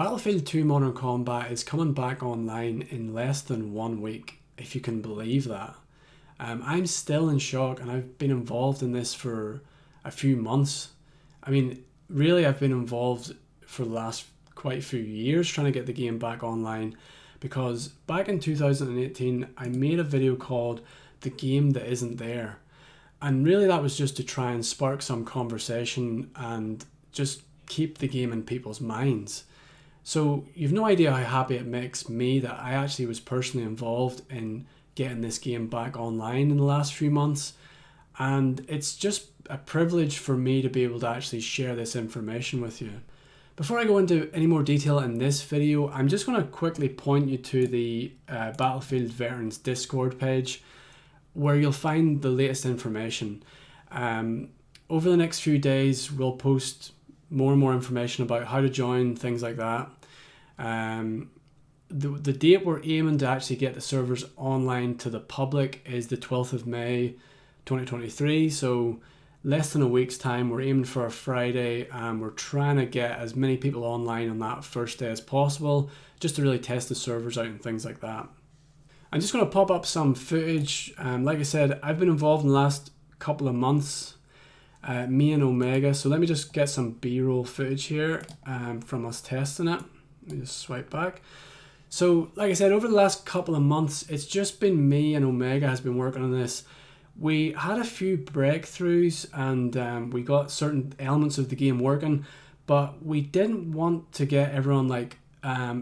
Battlefield 2 Modern Combat is coming back online in less than 1 week, if you can believe that. I'm still in shock, and I've been involved in this for a few months. I mean, really, I've been involved for the last quite a few years trying to get the game back online, because back in 2018, I made a video called The Game That Isn't There. And really that was just to try and spark some conversation and just keep the game in people's minds. So you've no idea how happy it makes me that I actually was personally involved in getting this game back online in the last few months. And it's just a privilege for me to be able to actually share this information with you. Before I go into any more detail in this video, I'm just going to quickly point you to the Battlefield Veterans Discord page, where you'll find the latest information. Over the next few days, we'll post more and more information about how to join, things like that. The date we're aiming to actually get the servers online to the public is the 12th of May 2023, so less than a week's time. We're aiming for a Friday, and we're trying to get as many people online on that first day as possible, just to really test the servers out and things like that. I'm just going to pop up some footage. Like I said, I've been involved in the last couple of months, me and Omega. So let me just get some B-roll footage here from us testing it. Let me just swipe back. So like I said, over the last couple of months, it's just been me and Omega has been working on this. We had a few breakthroughs, and we got certain elements of the game working, but we didn't want to get everyone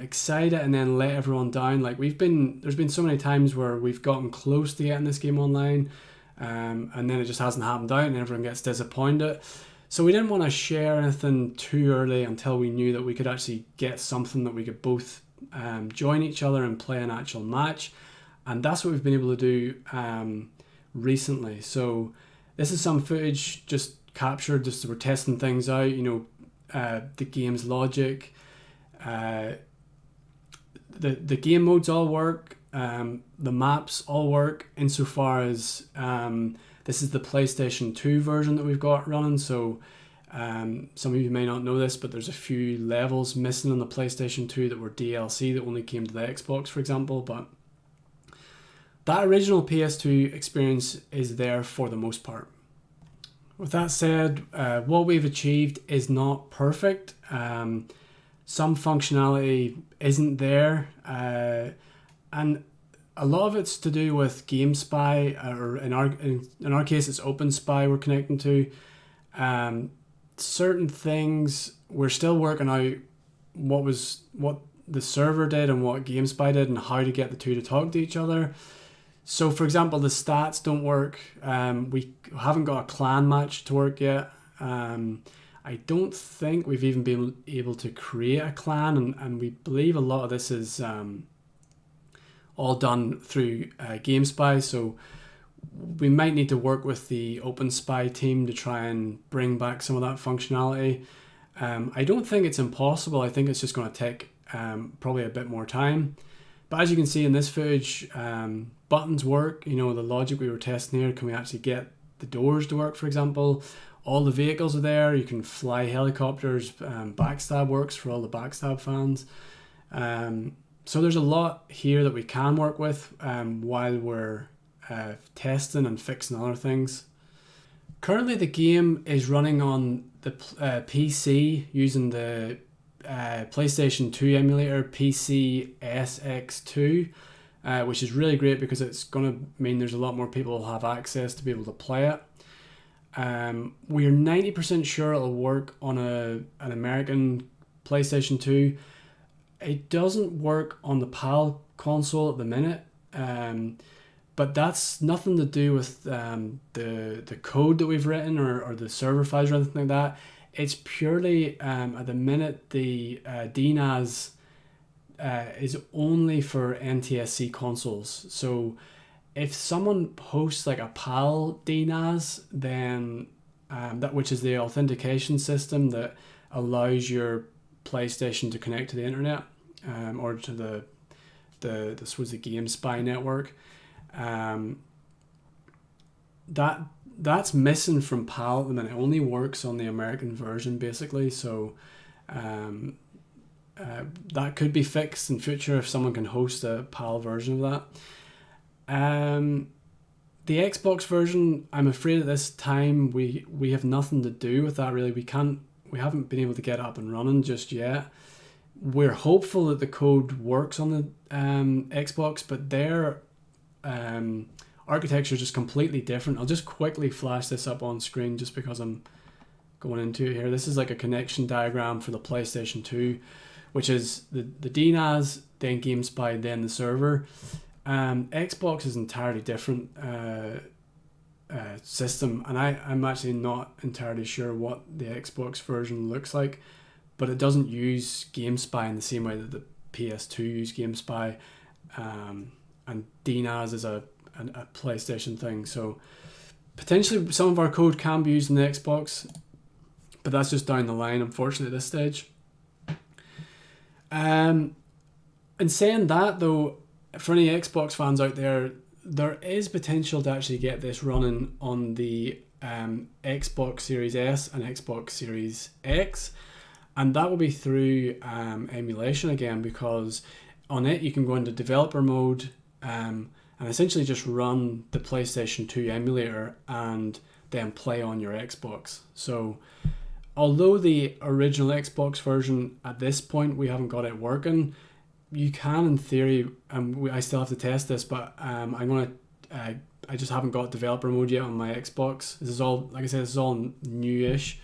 excited and then let everyone down. There's been so many times where we've gotten close to getting this game online, and then it just hasn't happened out and everyone gets disappointed. So we didn't want to share anything too early until we knew that we could actually get something that we could both join each other and play an actual match. And that's what we've been able to do recently. So this is some footage just captured, just so we're testing things out, the game's logic. The game modes all work, the maps all work, insofar as this is the PlayStation 2 version that we've got running. So some of you may not know this, but there's a few levels missing on the PlayStation 2 that were DLC that only came to the Xbox, for example. But that original PS2 experience is there for the most part. With that said, what we've achieved is not perfect. Some functionality isn't there, and a lot of it's to do with GameSpy, or in our case it's OpenSpy we're connecting to. Certain things we're still working out what the server did and what GameSpy did and how to get the two to talk to each other. So for example, the stats don't work. We haven't got a clan match to work yet. I don't think we've even been able to create a clan, and we believe a lot of this is all done through GameSpy, so we might need to work with the OpenSpy team to try and bring back some of that functionality. I don't think it's impossible. I think it's just going to take probably a bit more time. But as you can see in this footage, buttons work. The logic we were testing here, can we actually get the doors to work, for example? All the vehicles are there. You can fly helicopters. Backstab works for all the Backstab fans. So there's a lot here that we can work with while we're testing and fixing other things. Currently the game is running on the PC using the PlayStation 2 emulator, PC SX2, which is really great because it's going to mean there's a lot more people who will have access to be able to play it. We're 90% sure it'll work on an American PlayStation 2. It doesn't work on the PAL console at the minute, but that's nothing to do with the code that we've written or the server files or anything like that. It's purely, at the minute, the DNAS is only for NTSC consoles. So if someone posts like a PAL DNAS, then which is the authentication system that allows your PlayStation to connect to the internet, or to the GameSpy network, that's missing from PAL at the minute. It only works on the American version basically. So that could be fixed in future if someone can host a PAL version of that. The Xbox version, I'm afraid at this time we have nothing to do with that really. We haven't been able to get up and running just yet. We're hopeful that the code works on the Xbox, but their architecture is just completely different. I'll just quickly flash this up on screen just because I'm going into it here. This is like a connection diagram for the PlayStation 2, which is the DNAS, then GameSpy, then the server. Xbox is entirely different system, and I'm actually not entirely sure what the Xbox version looks like, but it doesn't use GameSpy in the same way that the PS2 used GameSpy, and DNAS is a PlayStation thing. So potentially some of our code can be used in the Xbox, but that's just down the line, unfortunately, at this stage. In saying that, though, for any Xbox fans out there, there is potential to actually get this running on the Xbox Series S and Xbox Series X, and that will be through emulation again, because on it you can go into developer mode and essentially just run the PlayStation 2 emulator and then play on your Xbox. So although the original Xbox version at this point we haven't got it working, you can in theory, I still have to test this, but I just haven't got developer mode yet on my Xbox. This is all, like I said, this is all new-ish.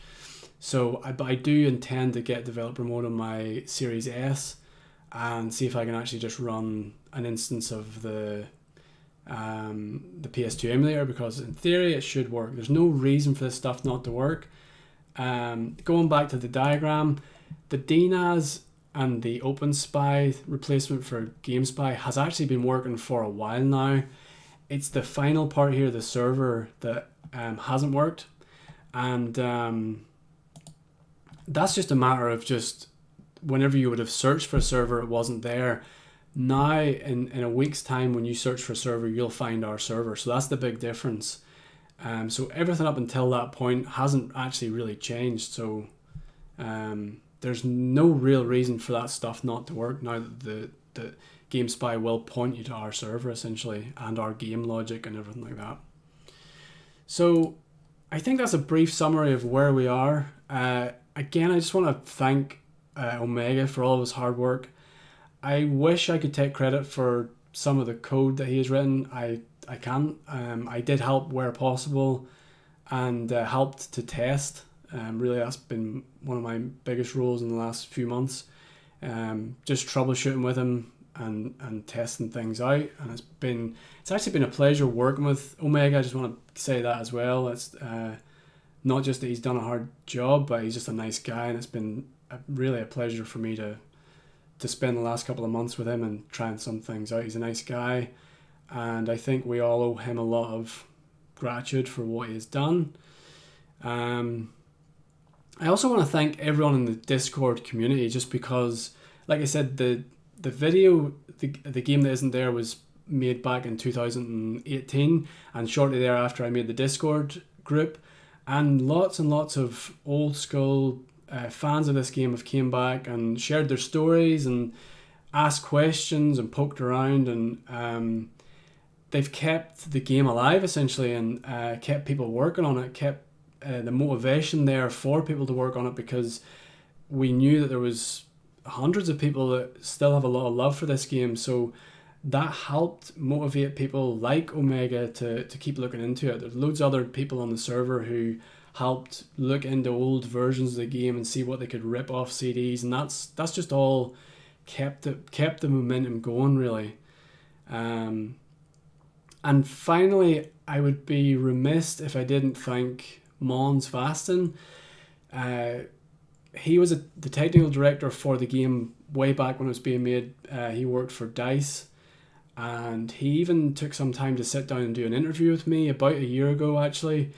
So I do intend to get developer mode on my Series S and see if I can actually just run an instance of the PS2 emulator, because in theory it should work. There's no reason for this stuff not to work. Going back to the diagram, the DNAS and the OpenSpy replacement for GameSpy has actually been working for a while now. It's the final part here, the server, that hasn't worked, and that's just a matter of just whenever you would have searched for a server, it wasn't there. Now in a week's time, when you search for a server, you'll find our server. So that's the big difference. So everything up until that point hasn't actually really changed. So there's no real reason for that stuff not to work now that the GameSpy will point you to our server essentially, and our game logic and everything like that. So I think that's a brief summary of where we are. Again, I just want to thank Omega for all of his hard work. I wish I could take credit for some of the code that he has written. I can't. I did help where possible and helped to test. Really, that's been one of my biggest roles in the last few months. Just troubleshooting with him and testing things out, and it's actually been a pleasure working with Omega. I just want to say that as well. It's not just that he's done a hard job, but he's just a nice guy, and it's been really a pleasure for me to spend the last couple of months with him and trying some things out. He's a nice guy, and I think we all owe him a lot of gratitude for what he has done. I also want to thank everyone in the Discord community, just because, like I said, the video, the game that isn't there was made back in 2018, and shortly thereafter I made the Discord group, and lots of old school fans of this game have came back and shared their stories and asked questions and poked around, and they've kept the game alive essentially, and kept people working on it, kept the motivation there for people to work on it, because we knew that there was hundreds of people that still have a lot of love for this game. So that helped motivate people like Omega to keep looking into it. There's loads of other people on the server who helped look into old versions of the game and see what they could rip off CDs, and that's just all kept the momentum going really. And finally, I would be remiss if I didn't thank Måns Vestin. He was the technical director for the game way back when it was being made. He worked for DICE, and he even took some time to sit down and do an interview with me about a year ago actually,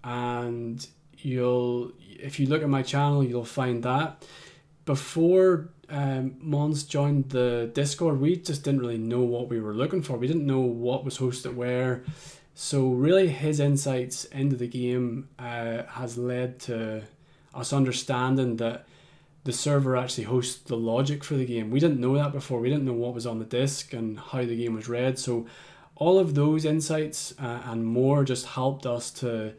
and if you look at my channel, you'll find that. Before Måns joined the Discord, we just didn't really know what we were looking for. We didn't know what was hosted where. So really his insights into the game has led to us understanding that the server actually hosts the logic for the game. We didn't know that before. We didn't know what was on the disk and how the game was read. So all of those insights and more just helped us to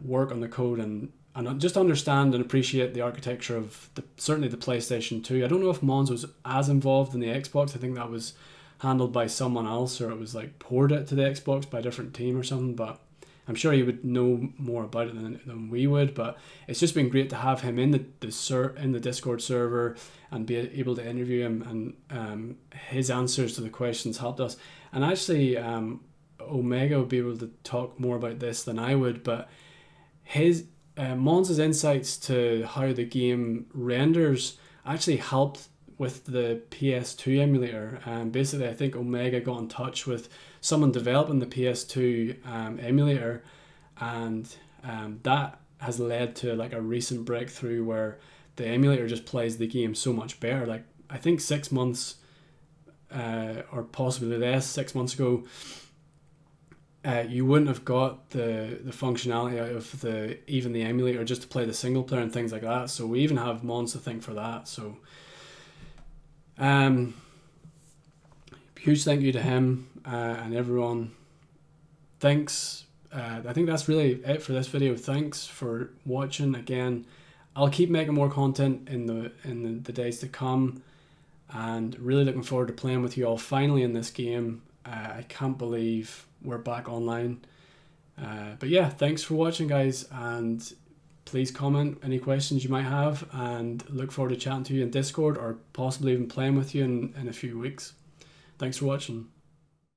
work on the code and just understand and appreciate the architecture of certainly the PlayStation 2. I don't know if Måns was as involved in the Xbox. I think that was handled by someone else, or it was like ported to the Xbox by a different team or something, but I'm sure he would know more about it than we would. But it's just been great to have him in the Discord server and be able to interview him, and his answers to the questions helped us. And actually, Omega would be able to talk more about this than I would, but his Måns' insights to how the game renders actually helped with the PS2 emulator. Basically, I think Omega got in touch with someone developing the PS2 emulator, and that has led to like a recent breakthrough where the emulator just plays the game so much better. Like I think 6 months or possibly less, 6 months ago, you wouldn't have got the functionality out of even the emulator just to play the single player and things like that. So we even have Måns to thank for that. So huge thank you to him and everyone. Thanks. I think that's really it for this video. Thanks for watching. Again, I'll keep making more content in the days to come, and really looking forward to playing with you all finally in this game. I can't believe we're back online. But yeah, thanks for watching, guys, and please comment any questions you might have, and look forward to chatting to you in Discord or possibly even playing with you in a few weeks. Thanks for watching.